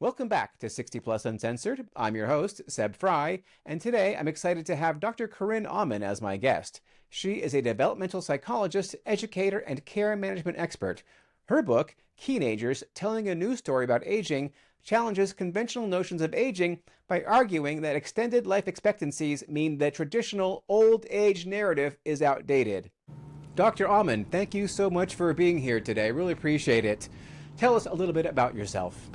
Welcome back to 60 Plus Uncensored. I'm your host, Seb Fry, and today I'm excited to have Dr. Corinne Auman as my guest. She is a developmental psychologist, educator, and care management expert. Her book, Agers, Telling a New Story About Aging, challenges conventional notions of aging by arguing that extended life expectancies mean the traditional old age narrative is outdated. Dr. Auman, thank you so much for being here today. Really appreciate it. Tell us a little bit about yourself.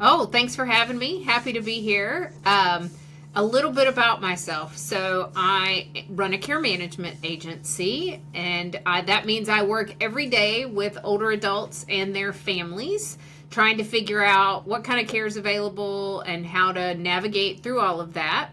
Oh, thanks for having me. Happy to be here. A little bit about myself. So I run a care management agency, and that means I work every day with older adults and their families, trying to figure out what kind of care is available and how to navigate through all of that.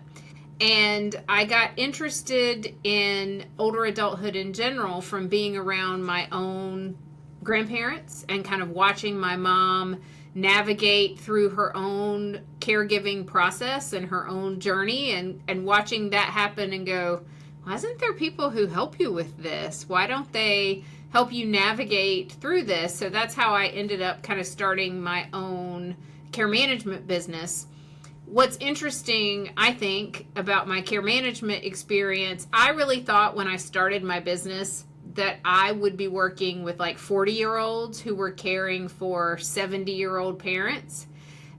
And I got interested in older adulthood in general from being around my own grandparents and kind of watching my mom navigate through her own caregiving process and her own journey, and watching that happen and go, why isn't there people who help you with this? Why don't they help you navigate through this? So that's how I ended up kind of starting my own care management business. What's interesting, I think, about my care management experience, I really thought when I started my business that I would be working with like 40-year-olds who were caring for 70-year-old parents.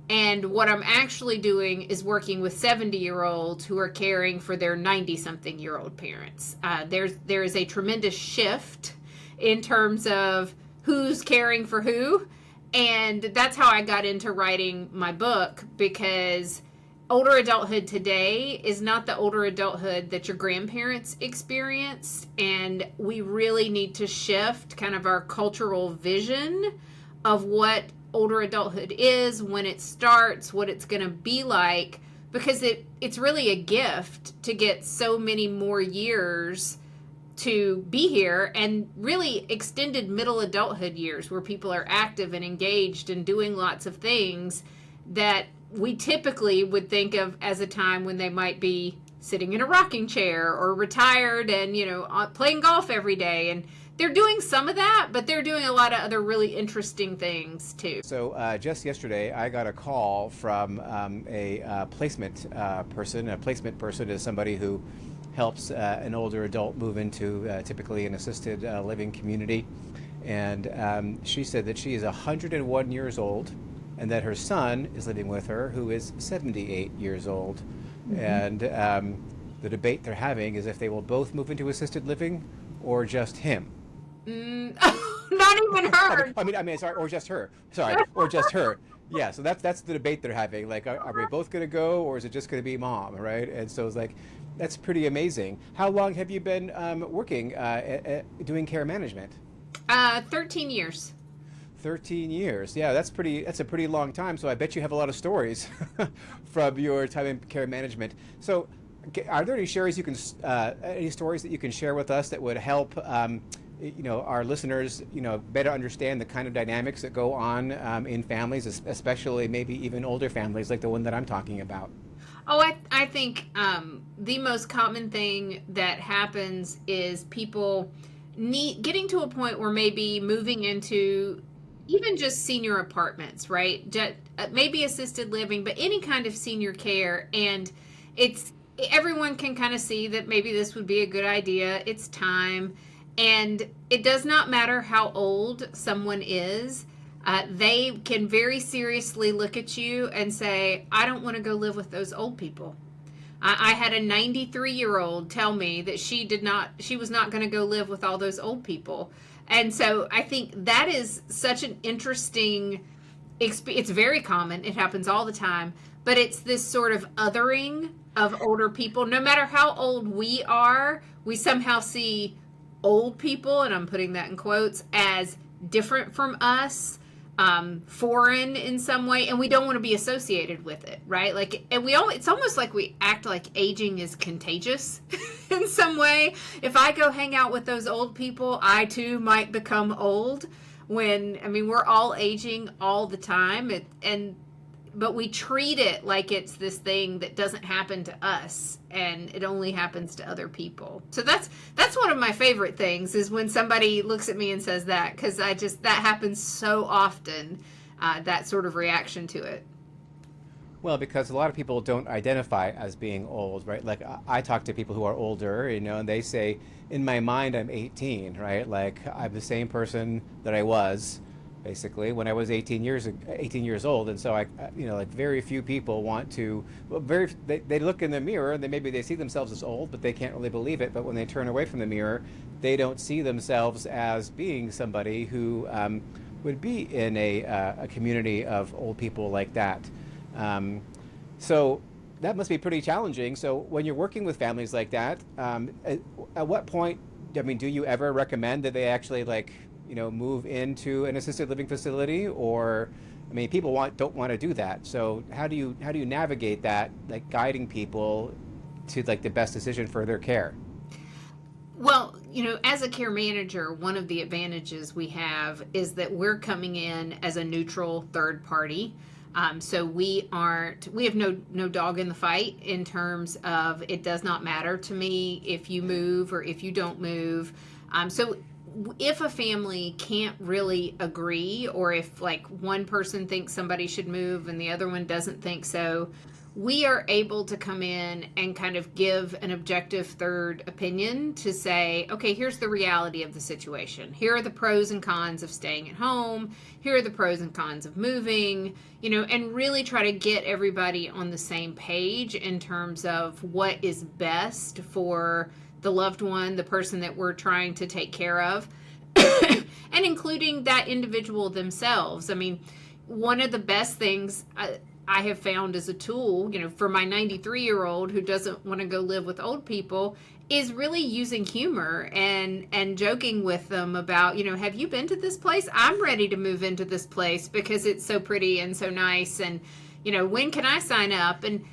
And what I'm actually doing is working with 70-year-olds who are caring for their 90-something-year-old parents. There is a tremendous shift in terms of who's caring for who. And that's how I got into writing my book, because older adulthood today is not the older adulthood that your grandparents experienced, and we really need to shift kind of our cultural vision of what older adulthood is, when it starts, what it's going to be like, because it's really a gift to get so many more years to be here, and really extended middle adulthood years where people are active and engaged and doing lots of things that we typically would think of as a time when they might be sitting in a rocking chair or retired and, playing golf every day. And they're doing some of that, but they're doing a lot of other really interesting things too. So just yesterday, I got a call from a placement person. A placement person is somebody who helps an older adult move into typically an assisted living community. And she said that she is 101 years old, and that her son is living with her, who is 78 years old. Mm-hmm. And the debate they're having is if they will both move into assisted living or just him. Not even her. I mean, sorry, or just her. Sorry, or just her. Yeah, so that's the debate they're having. Like, are we both going to go, or is it just going to be mom, right? And so it's like, that's pretty amazing. How long have you been working, doing care management? 13 years. 13 years. Yeah, that's a pretty long time. So I bet you have a lot of stories from your time in care management. So are there any stories that you can share with us that would help our listeners, better understand the kind of dynamics that go on in families, especially maybe even older families like the one that I'm talking about? Oh, I think the most common thing that happens is people getting to a point where maybe moving into even just senior apartments, right? Maybe assisted living, but any kind of senior care. And everyone can kind of see that maybe this would be a good idea. It's time. And it does not matter how old someone is. They can very seriously look at you and say, I don't want to go live with those old people. I had a 93-year-old tell me that she was not going to go live with all those old people. And so I think that is such an interesting experience. It's very common. It happens all the time. But it's this sort of othering of older people. No matter how old we are, we somehow see old people, and I'm putting that in quotes, as different from us, foreign in some way, and we don't want to be associated with it, right? Like, and it's almost like we act like aging is contagious in some way. If I go hang out with those old people, I too might become old. We're all aging all the time, but we treat it like it's this thing that doesn't happen to us, and it only happens to other people. So that's one of my favorite things, is when somebody looks at me and says that, because that happens so often, that sort of reaction to it. Well, because a lot of people don't identify as being old, right? Like I talk to people who are older, and they say, in my mind, I'm 18, right? Like I'm the same person that I was, basically, when I was 18 years old. And so like very few people want to, well, they look in the mirror and maybe they see themselves as old, but they can't really believe it. But when they turn away from the mirror, they don't see themselves as being somebody who would be in a community of old people like that. Um, so that must be pretty challenging. So when you're working with families like that, at what point, I mean, do you ever recommend that they actually move into an assisted living facility, or, I mean, people don't want to do that. So how do you navigate that, like guiding people to like the best decision for their care? Well, as a care manager, one of the advantages we have is that we're coming in as a neutral third party. So we have no dog in the fight in terms of it does not matter to me if you move or if you don't move. So if a family can't really agree, or if like one person thinks somebody should move and the other one doesn't think so, we are able to come in and kind of give an objective third opinion to say, okay, here's the reality of the situation. Here are the pros and cons of staying at home. Here are the pros and cons of moving, and really try to get everybody on the same page in terms of what is best for the loved one, the person that we're trying to take care of, and including that individual themselves. I mean, one of the best things I have found as a tool, for my 93-year-old who doesn't want to go live with old people, is really using humor and joking with them about, have you been to this place? I'm ready to move into this place because it's so pretty and so nice. And, when can I sign up? And,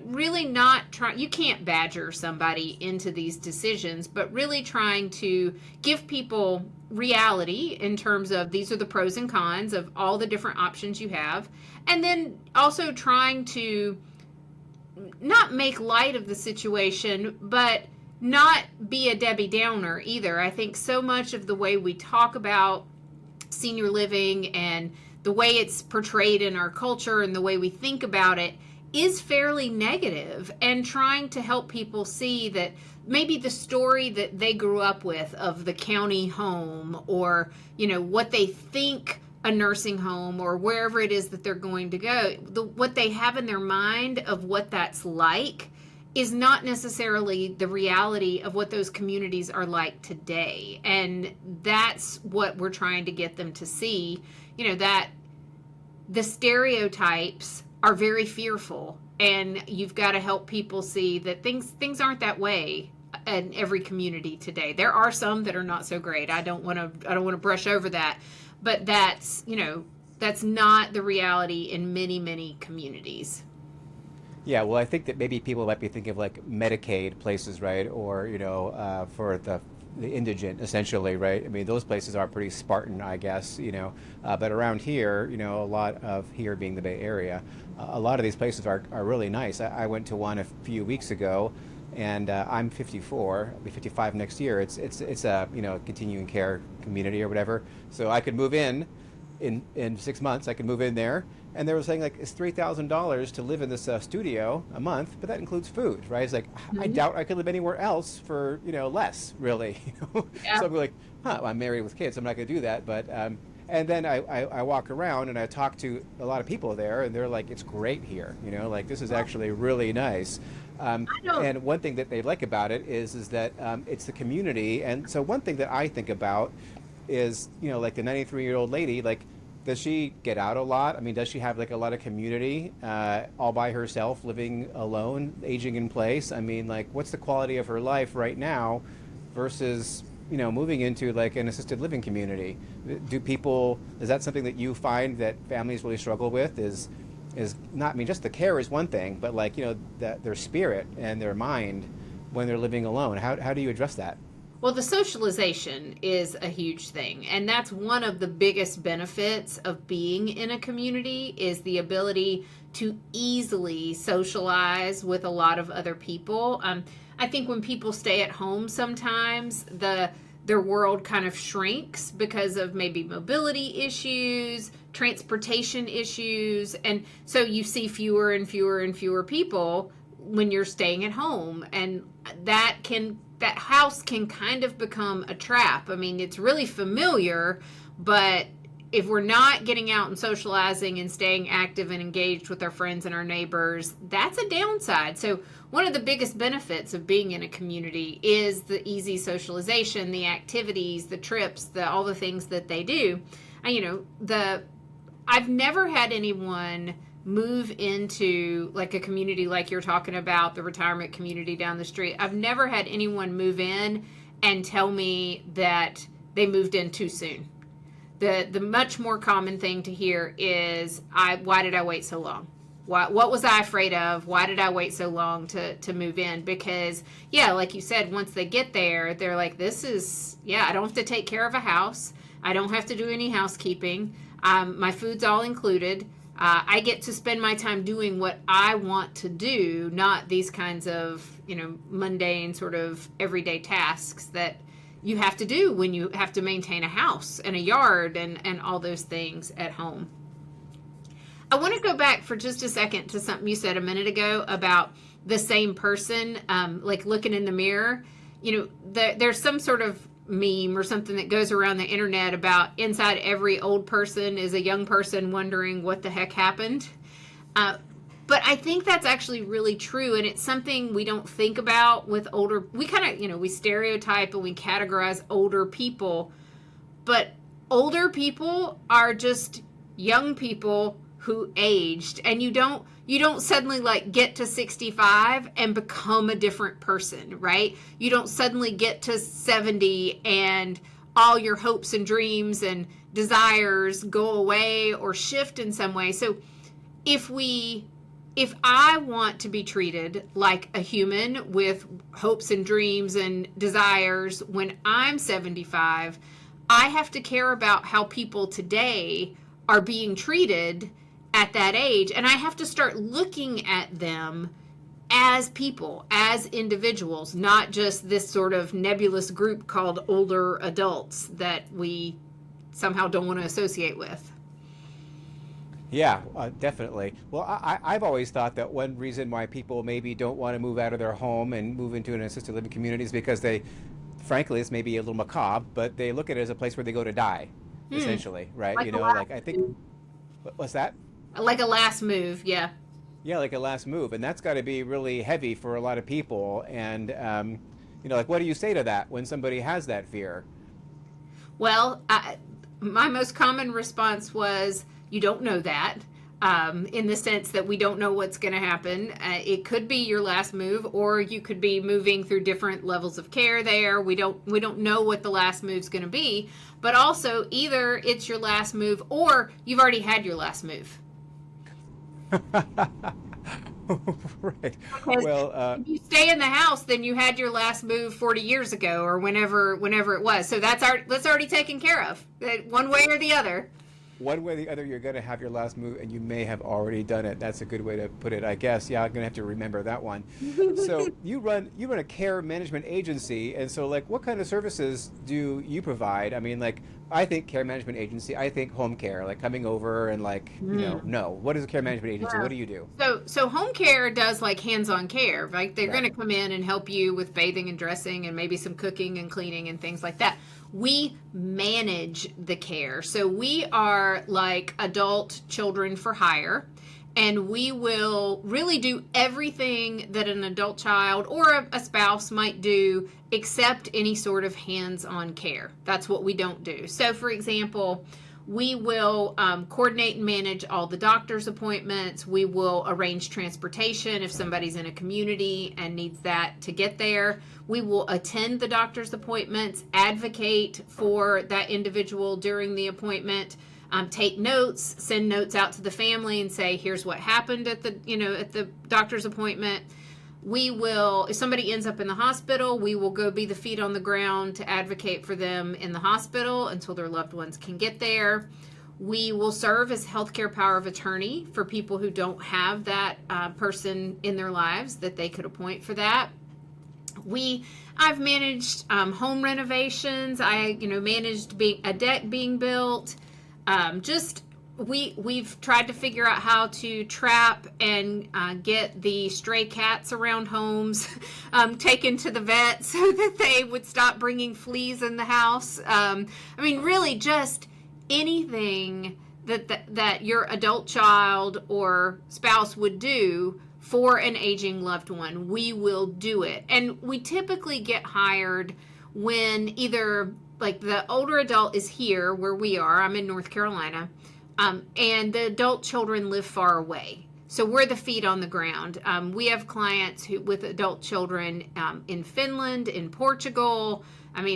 really not trying, you can't badger somebody into these decisions, but really trying to give people reality in terms of these are the pros and cons of all the different options you have. And then also trying to not make light of the situation, but not be a Debbie Downer either. I think so much of the way we talk about senior living and the way it's portrayed in our culture and the way we think about it is fairly negative, and trying to help people see that maybe the story that they grew up with of the county home, or what they think a nursing home or wherever it is that they're going to go, what they have in their mind of what that's like is not necessarily the reality of what those communities are like today. And that's what we're trying to get them to see, that the stereotypes are very fearful, and you've got to help people see that things aren't that way in every community today. There are some that are not so great. I don't want to brush over that, but that's not the reality in many communities. Yeah, well, I think that maybe people might be thinking of like Medicaid places, right? Or, for the indigent, essentially, right? I mean, those places are pretty Spartan, I guess, But around here, a lot of here being the Bay Area, a lot of these places are really nice. I went to one a few weeks ago, and I'm 54. I'll be 55 next year. It's a continuing care community or whatever. So I could move in 6 months. I could move in there, and they were saying like it's $3,000 to live in this studio a month, but that includes food, right? It's like I doubt I could live anywhere else for less, really. Yeah. So I'm like, well, I'm married with kids, so I'm not going to do that. But and then I walk around and I talk to a lot of people there, and they're like, it's great here, like this is actually really nice. I don't. And one thing that they like about it is that it's the community. And so one thing that I think about is, like the 93-year-old lady, like, does she get out a lot? I mean, does she have like a lot of community all by herself, living alone, aging in place? I mean, like, what's the quality of her life right now versus, moving into like an assisted living community? Is that something that you find that families really struggle with? Is not, I mean, just the care is one thing, but like, that their spirit and their mind when they're living alone. How do you address that? Well, the socialization is a huge thing, and that's one of the biggest benefits of being in a community is the ability to easily socialize with a lot of other people. I think when people stay at home sometimes, their world kind of shrinks because of maybe mobility issues, transportation issues. And so you see fewer and fewer and fewer people when you're staying at home. And that house can kind of become a trap. I mean, it's really familiar, but if we're not getting out and socializing and staying active and engaged with our friends and our neighbors, that's a downside. So one of the biggest benefits of being in a community is the easy socialization, the activities, the trips, all the things that they do. And, I've never had anyone move into like a community like you're talking about, the retirement community down the street. I've never had anyone move in and tell me that they moved in too soon. The much more common thing to hear is, why did I wait so long? What was I afraid of? Why did I wait so long to move in? Because, yeah, like you said, once they get there, they're like, I don't have to take care of a house. I don't have to do any housekeeping. My food's all included. I get to spend my time doing what I want to do, not these kinds of, mundane sort of everyday tasks that you have to do when you have to maintain a house and a yard and all those things at home. I want to go back for just a second to something you said a minute ago about the same person, like looking in the mirror. There's some sort of meme or something that goes around the internet about inside every old person is a young person wondering what the heck happened. But I think that's actually really true, and it's something we don't think about with older. We kind of, we stereotype and we categorize older people, but older people are just young people who aged, and you don't suddenly like get to 65 and become a different person, right? You don't suddenly get to 70 and all your hopes and dreams and desires go away or shift in some way. So if I want to be treated like a human with hopes and dreams and desires when I'm 75, I have to care about how people today are being treated at that age. And I have to start looking at them as people, as individuals, not just this sort of nebulous group called older adults that we somehow don't want to associate with. Yeah, definitely. Well, I've always thought that one reason why people maybe don't want to move out of their home and move into an assisted living community is because frankly, it's maybe a little macabre, but they look at it as a place where they go to die, essentially, right? Like I think, what's that? Like a last move, yeah. Yeah, like a last move. And that's got to be really heavy for a lot of people. And, what do you say to that when somebody has that fear? Well, my most common response was, you don't know that, in the sense that we don't know what's going to happen. It could be your last move, or you could be moving through different levels of care there. We don't know what the last move's going to be, but also either it's your last move or you've already had your last move. Right. Because if you stay in the house, then you had your last move 40 years ago or whenever it was. So that's already taken care of, one way or the other. One way or the other, you're going to have your last move, and you may have already done it. That's a good way to put it, I guess. Yeah, I'm going to have to remember that one. So you run a care management agency, and so what kind of services do you provide? I mean, I think care management agency, I think home care, coming over and no. What is a care management agency? Yeah. What do you do? So home care does hands-on care, right? They're going to come in and help you with bathing and dressing and maybe some cooking and cleaning and things like that. We manage the care. So we are like adult children for hire, and we will really do everything that an adult child or a spouse might do except any sort of hands-on care. That's what we don't do. So for example, we will coordinate and manage all the doctor's appointments. We will arrange transportation if somebody's in a community and needs that to get there. We will attend the doctor's appointments, advocate for that individual during the appointment, take notes, send notes out to the family and say, here's what happened at the doctor's appointment. We will, if somebody ends up in the hospital, we will go be the feet on the ground to advocate for them in the hospital until their loved ones can get there. We will serve as healthcare power of attorney for people who don't have that person in their lives that they could appoint for that. I've managed home renovations. I managed a deck being built. Just we've tried to figure out how to trap and get the stray cats around homes taken to the vet so that they would stop bringing fleas in the house. I mean, really, just anything that your adult child or spouse would do for an aging loved one, we will do it. And we typically get hired when either like the older adult is here where we are. I'm in North Carolina. And the adult children live far away. So we're the feet on the ground. We have clients with adult children in Finland, in Portugal,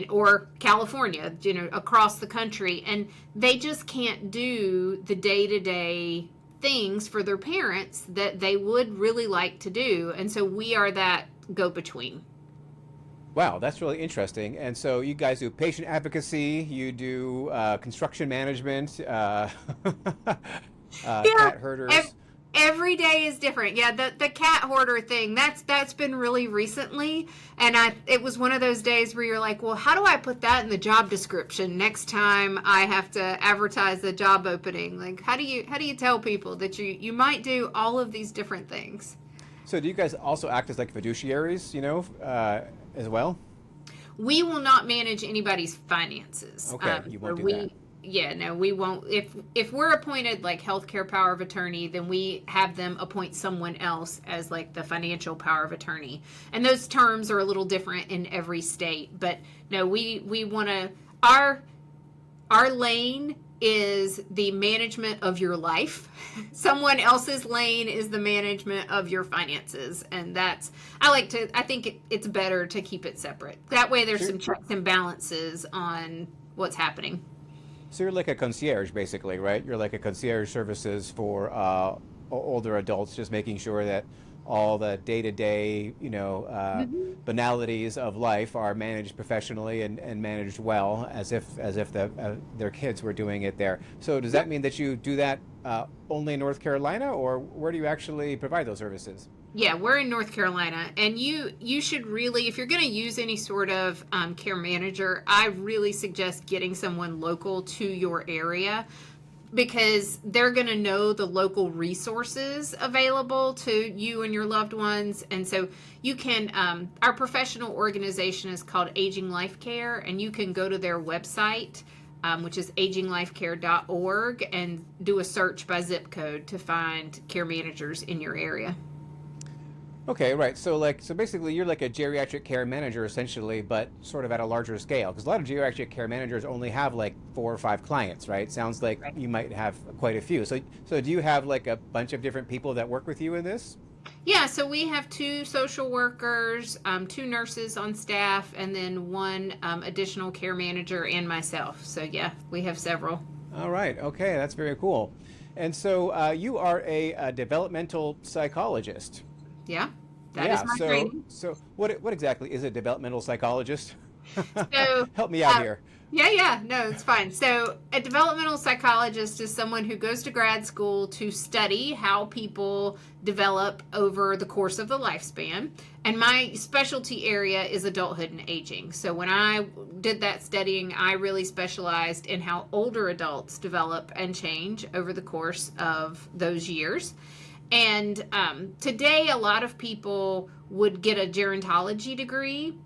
or California, across the country. And they just can't do the day-to-day things for their parents that they would really like to do. And so we are that go-between. Wow, that's really interesting. And so you guys do patient advocacy, you do construction management, cat herders. Every day is different. Yeah, the cat hoarder thing, that's been really recently. And it was one of those days where you're like, well, how do I put that in the job description next time I have to advertise the job opening? Like, how do you tell people that you might do all of these different things? So do you guys also act as like fiduciaries, as well? We will not manage anybody's finances. Okay, you won't do that. Yeah, no, we won't. If we're appointed like healthcare power of attorney, then we have them appoint someone else as like the financial power of attorney. And those terms are a little different in every state. But no, we want to, our lane is the management of your life. Someone else's lane is the management of your finances. And I think it's better to keep it separate. That way there's some checks and balances on what's happening. So you're like a concierge, basically, right? You're like a concierge services for older adults, just making sure that all the day-to-day, banalities of life are managed professionally and managed well, as if their kids were doing it there. So does that mean that you do that only in North Carolina, or where do you actually provide those services? Yeah, we're in North Carolina, and you should really, if you're going to use any sort of care manager, I really suggest getting someone local to your area, because they're going to know the local resources available to you and your loved ones. And so you can, our professional organization is called Aging Life Care, and you can go to their website, which is aginglifecare.org, and do a search by zip code to find care managers in your area. Okay, right. So basically you're like a geriatric care manager essentially, but sort of at a larger scale. Because a lot of geriatric care managers only have like 4 or 5 clients, right? Sounds like you might have quite a few. So do you have like a bunch of different people that work with you in this? Yeah, so we have 2 social workers, 2 nurses on staff, and then 1 additional care manager and myself. So yeah, we have several. All right. Okay, that's very cool. And so you are a developmental psychologist. Yeah, that is my training. So what exactly is a developmental psychologist? So Help me out here. Yeah, no, it's fine. So a developmental psychologist is someone who goes to grad school to study how people develop over the course of the lifespan. And my specialty area is adulthood and aging. So when I did that studying, I really specialized in how older adults develop and change over the course of those years. And today, a lot of people would get a gerontology degree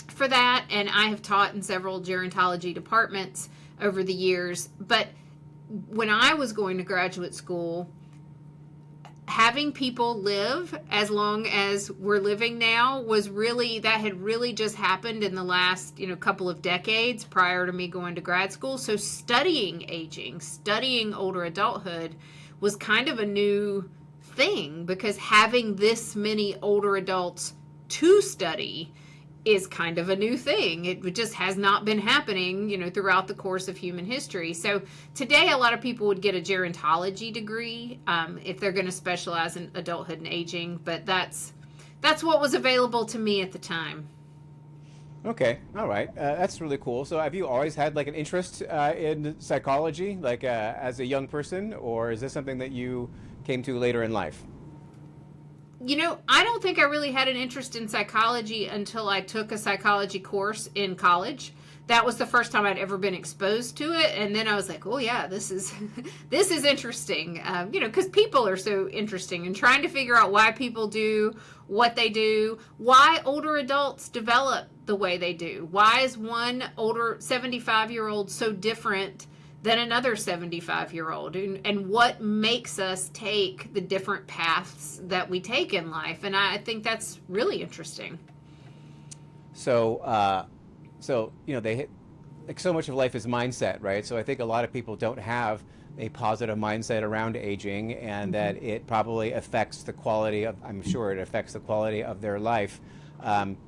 for that, and I have taught in several gerontology departments over the years. But when I was going to graduate school, having people live as long as we're living now that had really just happened in the last couple of decades prior to me going to grad school. So studying aging, studying older adulthood was kind of a new thing, because having this many older adults to study is kind of a new thing. It just has not been happening, throughout the course of human history. So today, a lot of people would get a gerontology degree if they're going to specialize in adulthood and aging. But that's what was available to me at the time. Okay, all right, that's really cool. So have you always had like an interest in psychology, like as a young person, or is this something that you came to later in life? I don't think I really had an interest in psychology until I took a psychology course in college. that was the first time I'd ever been exposed to it. And then I was like, oh yeah, this is this is interesting. Because people are so interesting, and trying to figure out why people do what they do, why older adults develop the way they do. Why is one older 75-year-old so different than another 75-year-old, and what makes us take the different paths that we take in life? And I think that's really interesting. So they hit, like, so much of life is mindset, right? So I think a lot of people don't have a positive mindset around aging, and that it probably affects the quality of, I'm sure it affects the quality of their life.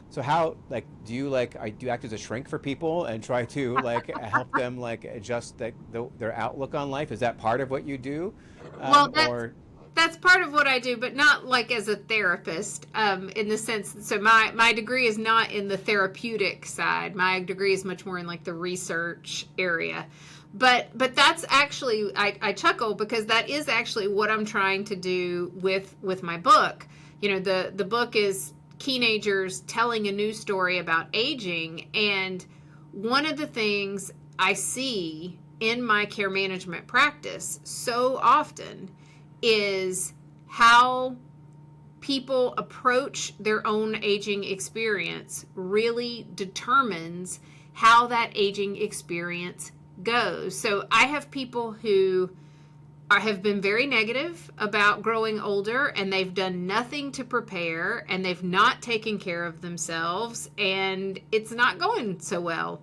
So how, like, do you act as a shrink for people and try to help them adjust their outlook on life? Is that part of what you do? Well, Or that's part of what I do, but not like as a therapist, in the sense. So my degree is not in the therapeutic side. My degree is much more in like the research area. But that's actually, I chuckle because that is actually what I'm trying to do with my book. The book is teenagers telling a new story about aging, and one of the things I see in my care management practice so often is how people approach their own aging experience really determines how that aging experience goes. So I have people who have been very negative about growing older, and they've done nothing to prepare, and they've not taken care of themselves, and it's not going so well.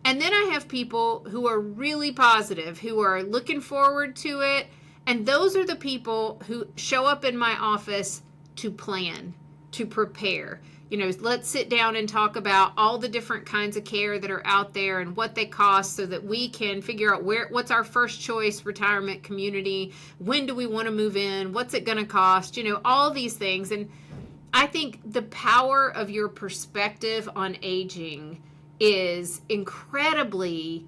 And then I have people who are really positive, who are looking forward to it. And those are the people who show up in my office to plan, to prepare. Let's sit down and talk about all the different kinds of care that are out there and what they cost, so that we can figure out what's our first choice retirement community, when do we want to move in, what's it going to cost, all these things. And I think the power of your perspective on aging is incredibly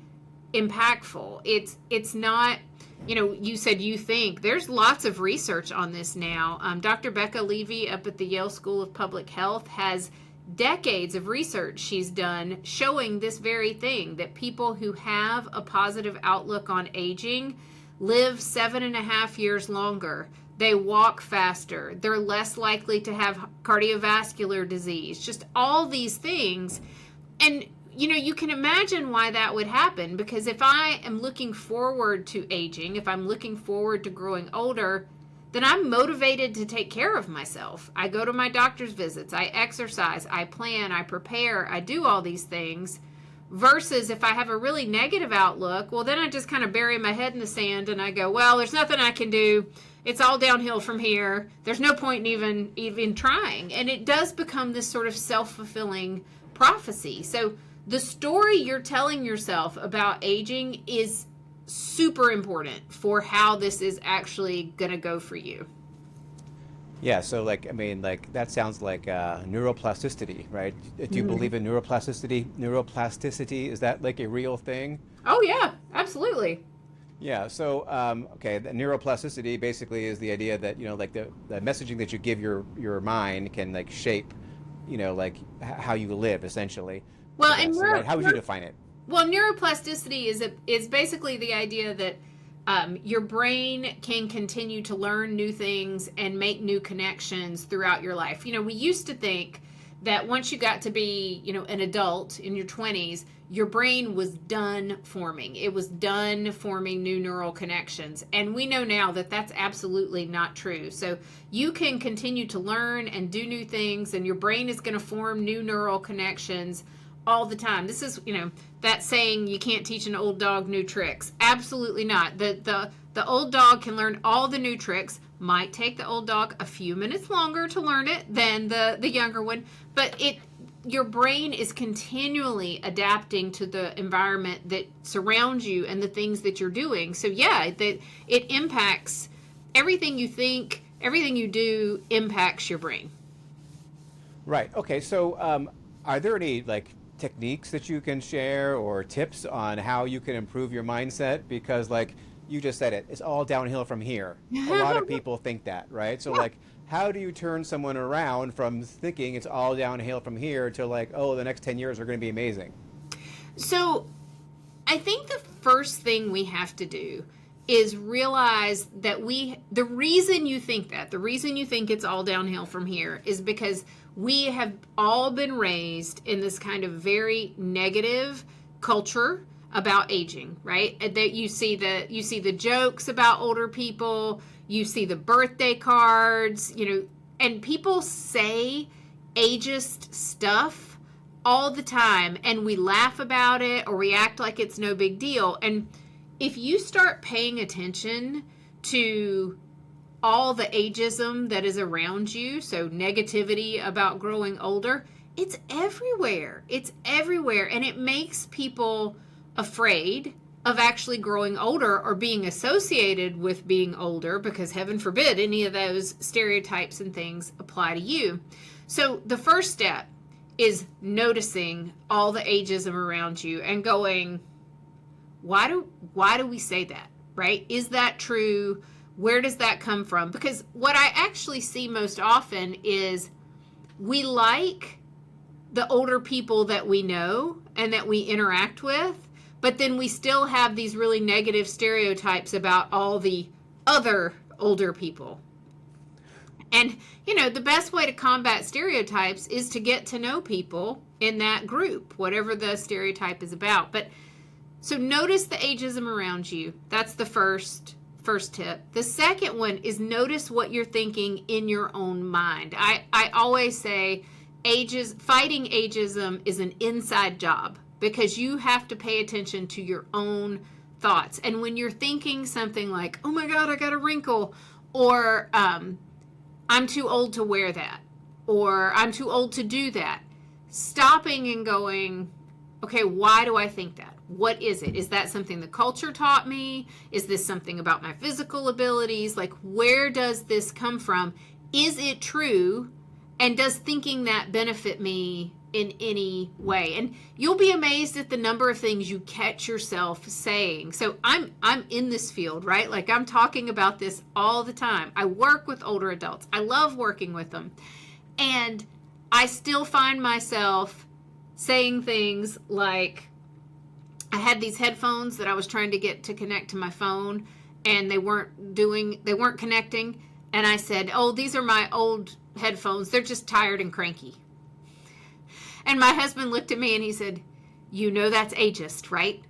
impactful. It's not, you said you think. There's lots of research on this now. Dr. Becca Levy up at the Yale School of Public Health has decades of research she's done showing this very thing, that people who have a positive outlook on aging live 7.5 years longer. They walk faster. They're less likely to have cardiovascular disease, just all these things. And you can imagine why that would happen, because if I am looking forward to aging, if I'm looking forward to growing older, then I'm motivated to take care of myself. I go to my doctor's visits, I exercise, I plan, I prepare, I do all these things. Versus if I have a really negative outlook, well, then I just kind of bury my head in the sand and I go, well, there's nothing I can do. It's all downhill from here. There's no point in even trying. And it does become this sort of self-fulfilling prophecy. So the story you're telling yourself about aging is super important for how this is actually going to go for you. yeah, so that sounds like neuroplasticity, right? Do you believe in neuroplasticity? Neuroplasticity, is that like a real thing? Oh yeah, absolutely. Yeah, so okay, the neuroplasticity basically is the idea that the messaging that you give your mind can shape how you live, essentially. Well, I guess, right? How would you define it? Well, neuroplasticity is basically the idea that your brain can continue to learn new things and make new connections throughout your life. We used to think that once you got to be, an adult in your 20s, your brain was done forming. It was done forming new neural connections. And we know now that that's absolutely not true. So you can continue to learn and do new things, and your brain is going to form new neural connections all the time. This is, that saying, you can't teach an old dog new tricks. Absolutely not. The old dog can learn all the new tricks. Might take the old dog a few minutes longer to learn it than the younger one, but your brain is continually adapting to the environment that surrounds you and the things that you're doing. So yeah, that it impacts everything you think, everything you do impacts your brain. Right. Okay. So, are there any techniques that you can share or tips on how you can improve your mindset? Because you just said it, it's all downhill from here. A lot of people think that, right? So how do you turn someone around from thinking it's all downhill from here to oh, the next 10 years are going to be amazing? So I think the first thing we have to do is realize that the reason you think it's all downhill from here is because we have all been raised in this kind of very negative culture about aging, right? And that you see the jokes about older people, you see the birthday cards, and people say ageist stuff all the time, and we laugh about it or we act like it's no big deal. And if you start paying attention to all the ageism that is around you, so negativity about growing older, it's everywhere. It's everywhere. And it makes people afraid of actually growing older or being associated with being older, because heaven forbid any of those stereotypes and things apply to you. So the first step is noticing all the ageism around you and going, why do we say that, right? Is that true? Where does that come from? Because what I actually see most often is we like the older people that we know and that we interact with, but then we still have these really negative stereotypes about all the other older people. And, the best way to combat stereotypes is to get to know people in that group, whatever the stereotype is about. But so notice the ageism around you. That's the first tip. The second one is notice what you're thinking in your own mind. I always say fighting ageism is an inside job, because you have to pay attention to your own thoughts. And when you're thinking something like, oh my God, I got a wrinkle, or I'm too old to wear that, or I'm too old to do that, stopping and going, okay, why do I think that? What is it? Is that something the culture taught me? Is this something about my physical abilities? Like, where does this come from? Is it true? And does thinking that benefit me in any way? And you'll be amazed at the number of things you catch yourself saying. So I'm in this field, right? Like, I'm talking about this all the time. I work with older adults. I love working with them. And I still find myself saying things like, I had these headphones that I was trying to get to connect to my phone, and they weren't connecting. And I said, oh, these are my old headphones. They're just tired and cranky. And my husband looked at me and he said, that's ageist, right?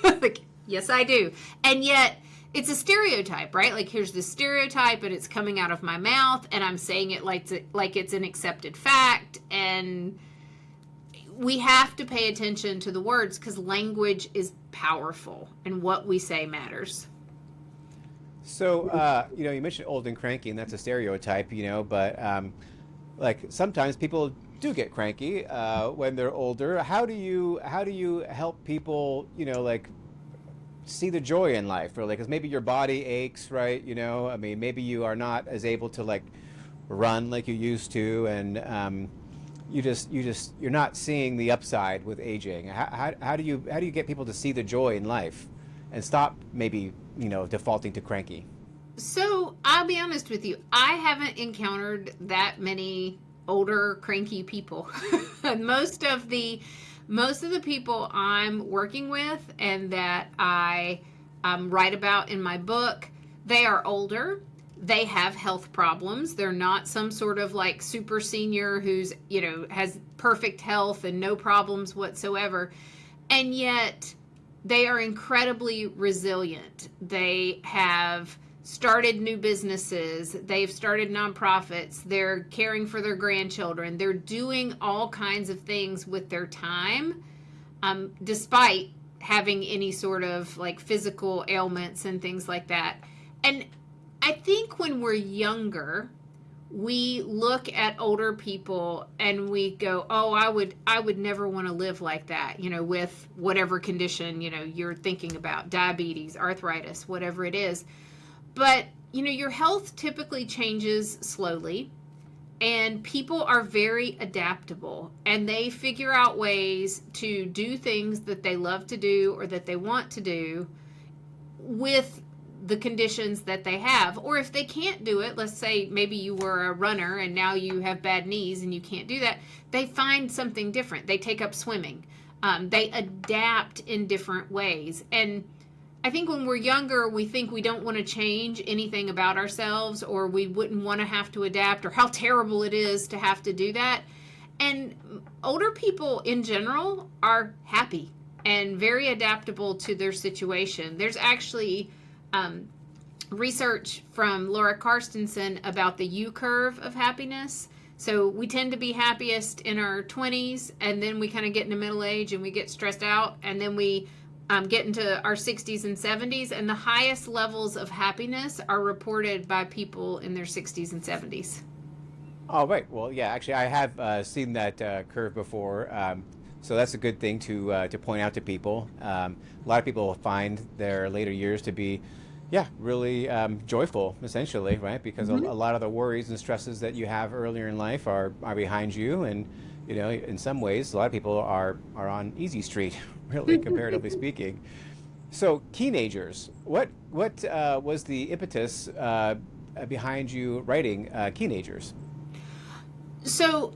Like, yes, I do. And yet it's a stereotype, right? Like, here's this stereotype, and it's coming out of my mouth, and I'm saying it like it's an accepted fact. And we have to pay attention to the words, because language is powerful and what we say matters. So, you mentioned old and cranky, and that's a stereotype, but like, sometimes people do get cranky when they're older. How do you help people, like, see the joy in life, or like, because maybe your body aches, right? I mean, maybe you are not as able to, like, run like you used to, and you're not seeing the upside with aging. How do you get people to see the joy in life and stop maybe defaulting to cranky? So I'll be honest with you, I haven't encountered that many older cranky people. most of the people I'm working with and that I write about in my book, they are older. They have health problems. They're not some sort of like super senior who's, has perfect health and no problems whatsoever. And yet they are incredibly resilient. They have started new businesses. They've started nonprofits. They're caring for their grandchildren. They're doing all kinds of things with their time, despite having any sort of like physical ailments and things like that. And I think when we're younger, we look at older people and we go, oh, I would never want to live like that, with whatever condition, you're thinking about, diabetes, arthritis, whatever it is. But, your health typically changes slowly, and people are very adaptable, and they figure out ways to do things that they love to do or that they want to do with the conditions that they have. Or if they can't do it, let's say maybe you were a runner and now you have bad knees and you can't do that, they find something different. They take up swimming. They adapt in different ways. And I think when we're younger, we think we don't want to change anything about ourselves, or we wouldn't want to have to adapt, or how terrible it is to have to do that. And older people in general are happy and very adaptable to their situation. There's actually research from Laura Carstensen about the U curve of happiness. So we tend to be happiest in our 20s, and then we kind of get into middle age and we get stressed out, and then we get into our 60s and 70s, and the highest levels of happiness are reported by people in their 60s and 70s. Oh, right. Well, yeah, actually, I have seen that curve before. So that's a good thing to point out to people. A lot of people find their later years to be, yeah, really joyful, essentially, right? Because a lot of the worries and stresses that you have earlier in life are behind you. And, you know, in some ways, a lot of people are on easy street, really, comparatively speaking. So, teenagers, what was the impetus behind you writing Teenagers? So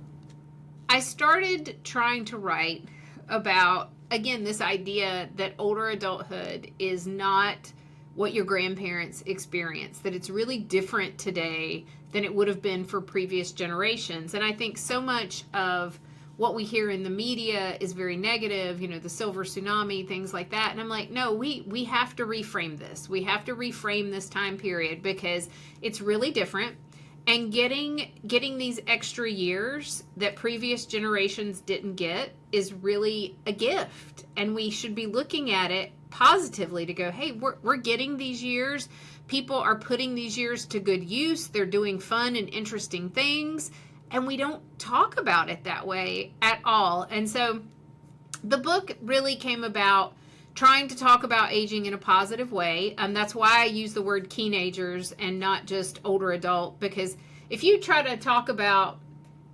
I started trying to write about, again, this idea that older adulthood is not what your grandparents experienced, that it's really different today than it would have been for previous generations. And I think so much of what we hear in the media is very negative, you know, the silver tsunami, things like that. And I'm like, no, we have to reframe this. We have to reframe this time period because it's really different. And getting these extra years that previous generations didn't get is really a gift. And we should be looking at it positively to go, hey, we're getting these years. People are putting these years to good use. They're doing fun and interesting things. And we don't talk about it that way at all. And so the book really came about trying to talk about aging in a positive way. That's why I use the word teenagers and not just older adult, because if you try to talk about,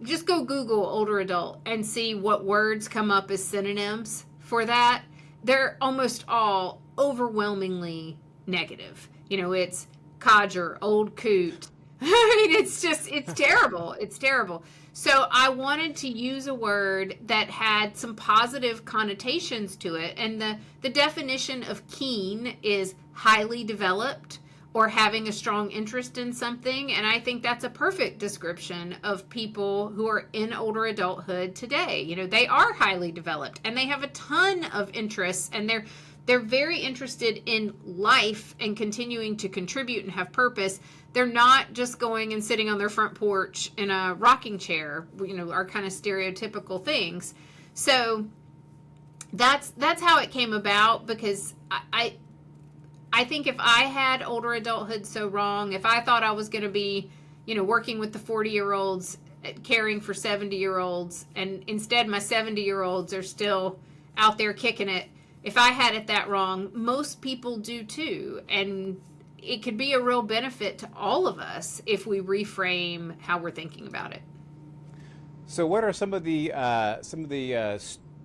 just go Google older adult and see what words come up as synonyms for that. They're almost all overwhelmingly negative. You know, it's codger, old coot. I mean, it's terrible. It's terrible. So I wanted to use a word that had some positive connotations to it. And the definition of keen is highly developed or having a strong interest in something. And I think that's a perfect description of people who are in older adulthood today. You know, they are highly developed and they have a ton of interests, and they're very interested in life and continuing to contribute and have purpose. They're not just going and sitting on their front porch in a rocking chair, you know, are kind of stereotypical things. So that's how it came about, because I think if I had older adulthood so wrong, if I thought I was going to be, you know, working with the 40-year-olds, caring for 70-year-olds, and instead my 70-year-olds are still out there kicking it, if I had it that wrong, most people do too. And it could be a real benefit to all of us if we reframe how we're thinking about it. So, what are some of the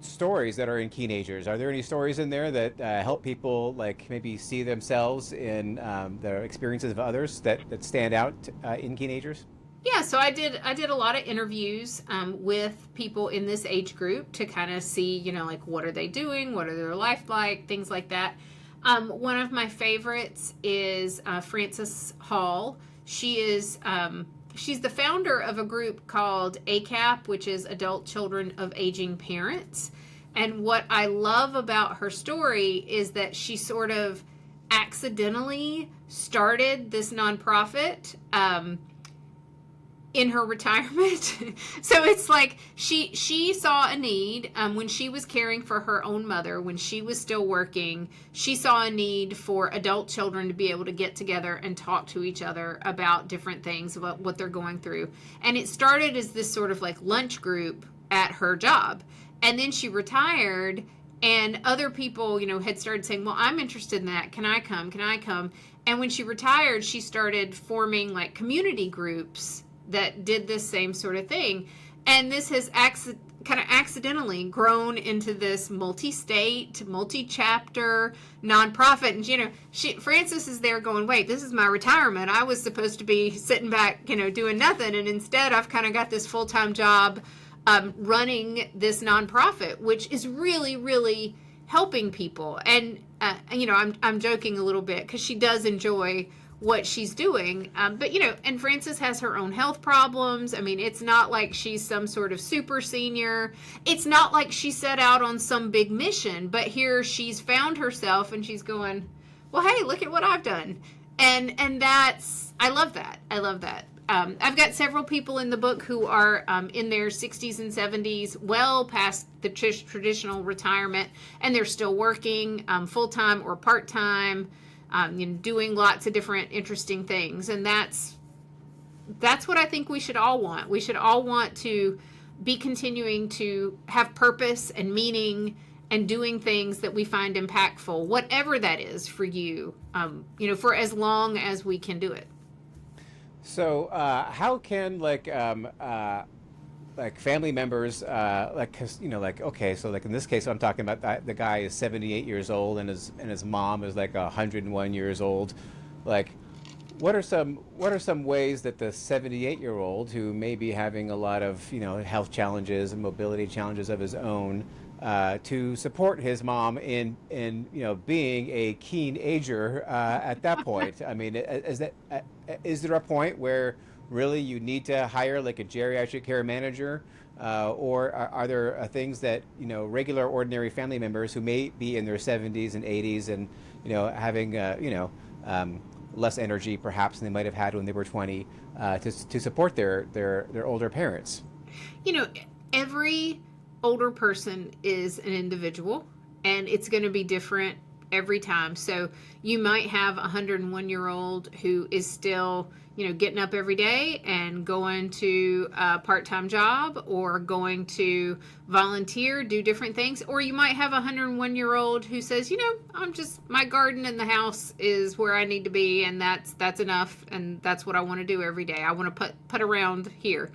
stories that are in Teenagers? Are there any stories in there that help people, like, maybe see themselves in the experiences of others that stand out in Teenagers? Yeah, so I did a lot of interviews with people in this age group to kind of see, you know, like, what are they doing? What are their life like? Things like that. One of my favorites is Frances Hall. She's the founder of a group called ACAP, which is Adult Children of Aging Parents. And what I love about her story is that she sort of accidentally started this nonprofit in her retirement. So it's like she saw a need when she was caring for her own mother, when she was still working. She saw a need for adult children to be able to get together and talk to each other about different things, about what they're going through. And it started as this sort of like lunch group at her job. And then she retired, and other people, you know, had started saying, well, I'm interested in that. Can I come? Can I come? And when she retired, she started forming like community groups that did this same sort of thing. And this has kind of accidentally grown into this multi-state, multi-chapter nonprofit. And, you know, Frances is there going, wait, this is my retirement. I was supposed to be sitting back, you know, doing nothing. And instead I've kind of got this full-time job running this nonprofit, which is really, really helping people. And I'm joking a little bit because she does enjoy what she's doing. But and Frances has her own health problems. I mean, it's not like she's some sort of super senior. It's not like she set out on some big mission, but here she's found herself and she's going, well, hey, look at what I've done. And that's, I love that. I love that. I've got several people in the book who are in their 60s and 70s, well past the traditional retirement, and they're still working full-time or part-time, doing lots of different interesting things. And that's what I think we should all want. We should all want to be continuing to have purpose and meaning and doing things that we find impactful, whatever that is for you, for as long as we can do it. So, how can like family members okay, so like in this case, I'm talking about the guy is 78 years old and his mom is like 101 years old. Like, what are some ways that the 78-year-old who may be having a lot of health challenges and mobility challenges of his own to support his mom in being a keen ager at that point? I mean, is there a point where really you need to hire like a geriatric care manager, or are there things that regular ordinary family members who may be in their 70s and 80s and having less energy perhaps than they might have had when they were 20 to support their older parents? Every older person is an individual, and it's going to be different every time. So you might have a 101-year-old who is still, getting up every day and going to a part-time job or going to volunteer, do different things. Or you might have a 101-year-old who says, my garden in the house is where I need to be, and that's enough, and that's what I want to do every day. I want to put around here.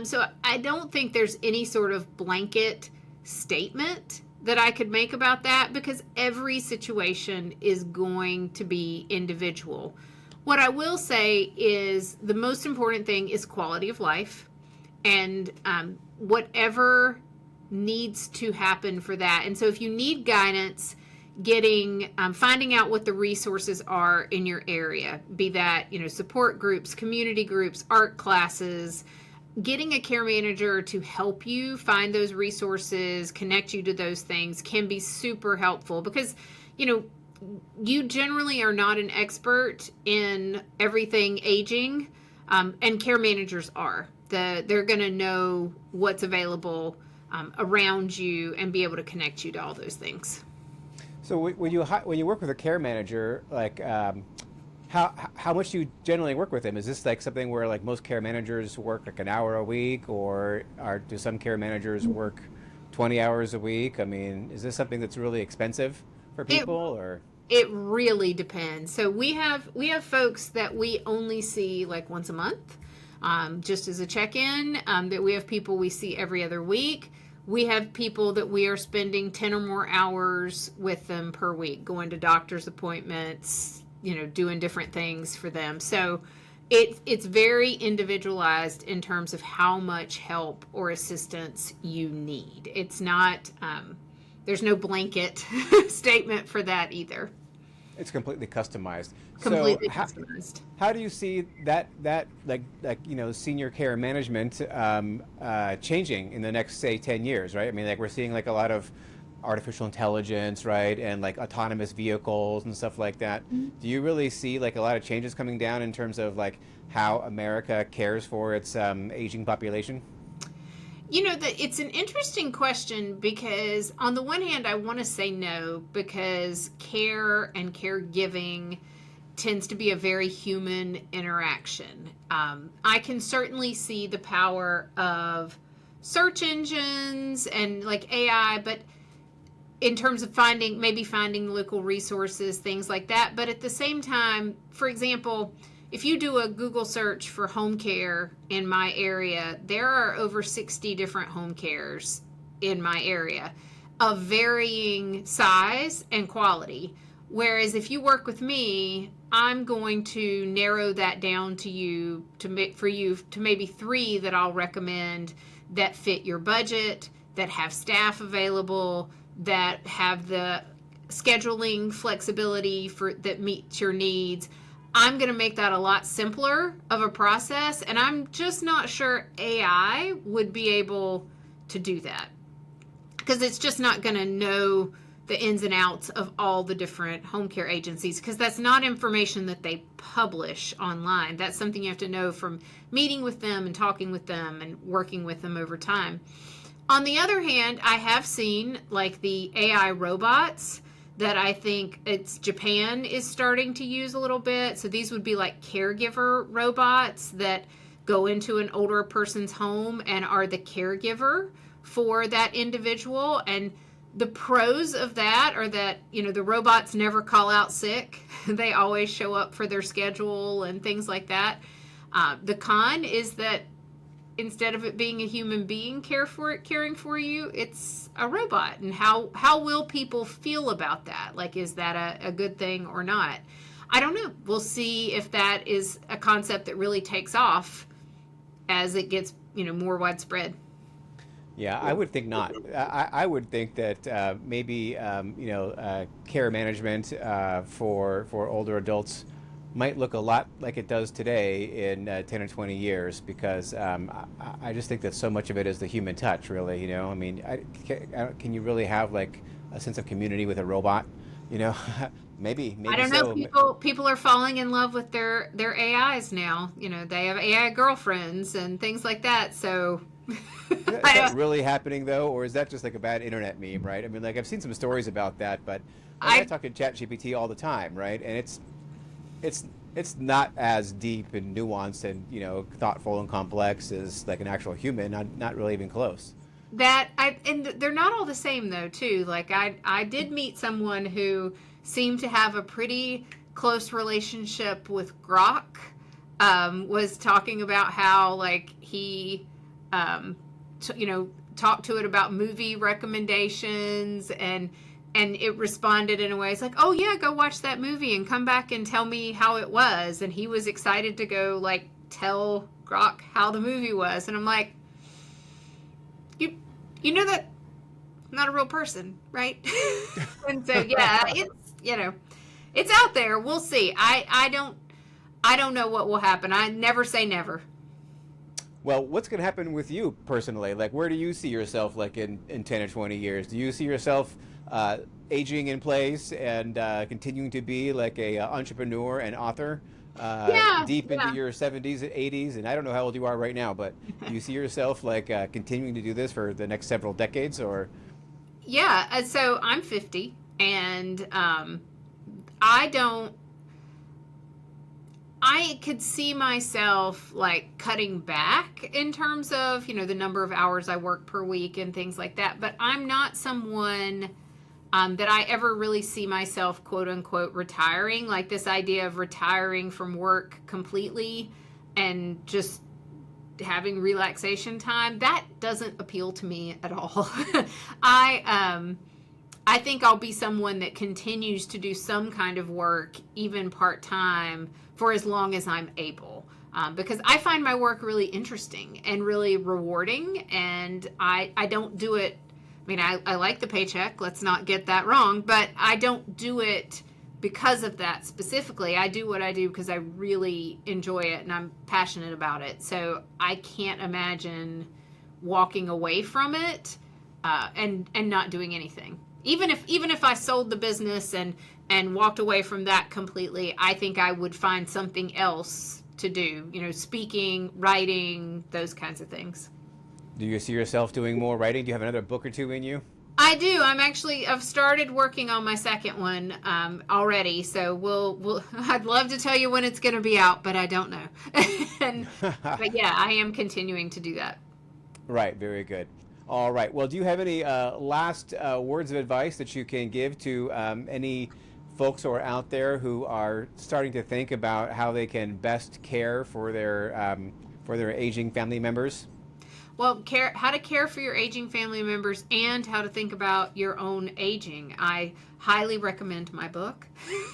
So I don't think there's any sort of blanket statement that I could make about that, because every situation is going to be individual. What I will say is the most important thing is quality of life, and whatever needs to happen for that. And so if you need guidance, finding out what the resources are in your area, be that, support groups, community groups, art classes, getting a care manager to help you find those resources, connect you to those things can be super helpful, because, you generally are not an expert in everything aging, and care managers are. They're going to know what's available around you and be able to connect you to all those things. So when you work with a care manager, like how much do you generally work with them? Is this like something where like most care managers work like an hour a week, or do some care managers work 20 hours a week? I mean, is this something that's really expensive for people, or? It really depends. So we have folks that we only see like once a month, just as a check-in. That we have people we see every other week. We have people that we are spending 10 or more hours with them per week, going to doctor's appointments, doing different things for them. So it's very individualized in terms of how much help or assistance you need. It's not, there's no blanket statement for that either. It's completely customized. Completely customized. How do you see that like senior care management changing in the next, say, 10 years, right? I mean, like we're seeing like a lot of artificial intelligence, right, and like autonomous vehicles and stuff like that. Mm-hmm. Do you really see like a lot of changes coming down in terms of like how America cares for its aging population? It's an interesting question, because on the one hand, I want to say no, because care and caregiving tends to be a very human interaction. I can certainly see the power of search engines and like AI, but in terms of finding local resources, things like that. But at the same time, for example, if you do a Google search for home care in my area, there are over 60 different home cares in my area of varying size and quality. Whereas if you work with me, I'm going to narrow that down to you for you to maybe 3 that I'll recommend that fit your budget, that have staff available, that have the scheduling flexibility for that meets your needs. I'm going to make that a lot simpler of a process, and I'm just not sure AI would be able to do that, because it's just not going to know the ins and outs of all the different home care agencies, because that's not information that they publish online. That's something you have to know from meeting with them and talking with them and working with them over time. On the other hand, I have seen like the AI robots that I think Japan is starting to use a little bit. So these would be like caregiver robots that go into an older person's home and are the caregiver for that individual. And the pros of that are that, the robots never call out sick. They always show up for their schedule and things like that. The con is that instead of it being a human being caring for you, it's a robot. And how will people feel about that? Like, is that a good thing or not? I don't know. We'll see if that is a concept that really takes off as it gets, more widespread. Yeah, I would think not. I would think that maybe care management for older adults might look a lot like it does today in 10 or 20 years, because I just think that so much of it is the human touch, really. I mean, can you really have like a sense of community with a robot? Maybe I don't so. know. People are falling in love with their AIs now. They have AI girlfriends and things like that. So Is that really happening though, or is that just like a bad internet meme, right? I mean, like I've seen some stories about that, but I talk to ChatGPT all the time, right? And it's not as deep and nuanced and thoughtful and complex as like an actual human. Not really even close. And they're not all the same though too. Like I did meet someone who seemed to have a pretty close relationship with Grok. Was talking about how like he talked to it about movie recommendations, and it responded in a way. It's like, oh yeah, go watch that movie and come back and tell me how it was. And he was excited to go like tell Grok how the movie was. And I'm like, you know that I'm not a real person, right? And so yeah, it's out there. We'll see. I don't know what will happen. I never say never. Well, what's going to happen with you personally? Like, where do you see yourself like in 10 or 20 years? Do you see yourself aging in place and continuing to be like a entrepreneur and author deep into your 70s and 80s? And I don't know how old you are right now, but do you see yourself like continuing to do this for the next several decades, or? Yeah, so I'm 50, and I could see myself like cutting back in terms of, the number of hours I work per week and things like that. But I'm not someone that I ever really see myself, quote unquote, retiring. Like this idea of retiring from work completely and just having relaxation time, that doesn't appeal to me at all. I think I'll be someone that continues to do some kind of work, even part-time, for as long as I'm able. Because I find my work really interesting and really rewarding, and I don't do it. I mean, I like the paycheck, let's not get that wrong, but I don't do it because of that specifically. I do what I do because I really enjoy it and I'm passionate about it. So I can't imagine walking away from it and not doing anything. Even if I sold the business and walked away from that completely, I think I would find something else to do, speaking, writing, those kinds of things. Do you see yourself doing more writing? Do you have another book or two in you? I do. I've started working on my second one already. So I'd love to tell you when it's going to be out, but I don't know. But yeah, I am continuing to do that. Right. Very good. All right. Well, do you have any last words of advice that you can give to any folks who are out there who are starting to think about how they can best care for their aging family members? Well, how to care for your aging family members and how to think about your own aging. I highly recommend my book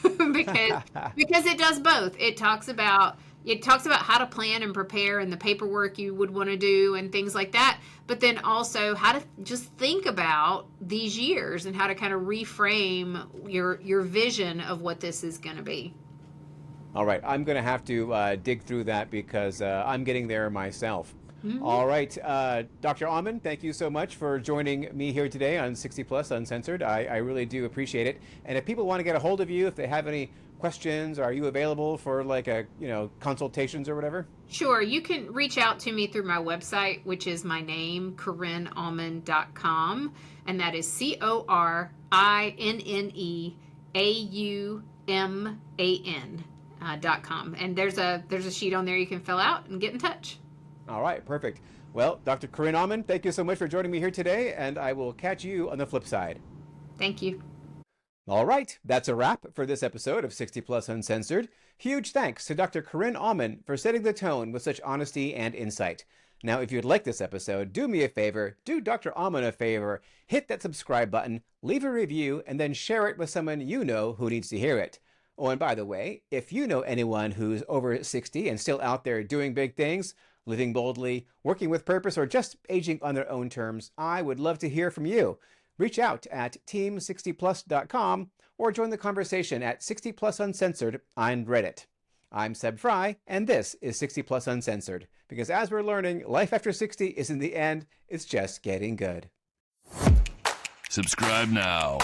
because it does both. It talks about, it talks about how to plan and prepare and the paperwork you would want to do and things like that. But then also how to just think about these years and how to kind of reframe your vision of what this is going to be. All right, I'm going to have to dig through that because I'm getting there myself. All right, Dr. Auman, thank you so much for joining me here today on 60 Plus Uncensored. I really do appreciate it. And if people want to get a hold of you, if they have any questions, are you available for like consultations or whatever? Sure. You can reach out to me through my website, which is my name, CorinneAuman.com. And that is CorinneAuman.com. And there's a sheet on there you can fill out and get in touch. All right, perfect. Well, Dr. Corinne Auman, thank you so much for joining me here today, and I will catch you on the flip side. Thank you. All right, that's a wrap for this episode of 60 Plus Uncensored. Huge thanks to Dr. Corinne Auman for setting the tone with such honesty and insight. Now, if you'd like this episode, do me a favor, do Dr. Auman a favor, hit that subscribe button, leave a review, and then share it with someone you know who needs to hear it. Oh, and by the way, if you know anyone who's over 60 and still out there doing big things, living boldly, working with purpose, or just aging on their own terms, I would love to hear from you. Reach out at team60plus.com or join the conversation at 60 Plus Uncensored on Reddit. I'm Seb Fry, and this is 60 Plus Uncensored, because as we're learning, life after 60 is in the end, it's just getting good. Subscribe now.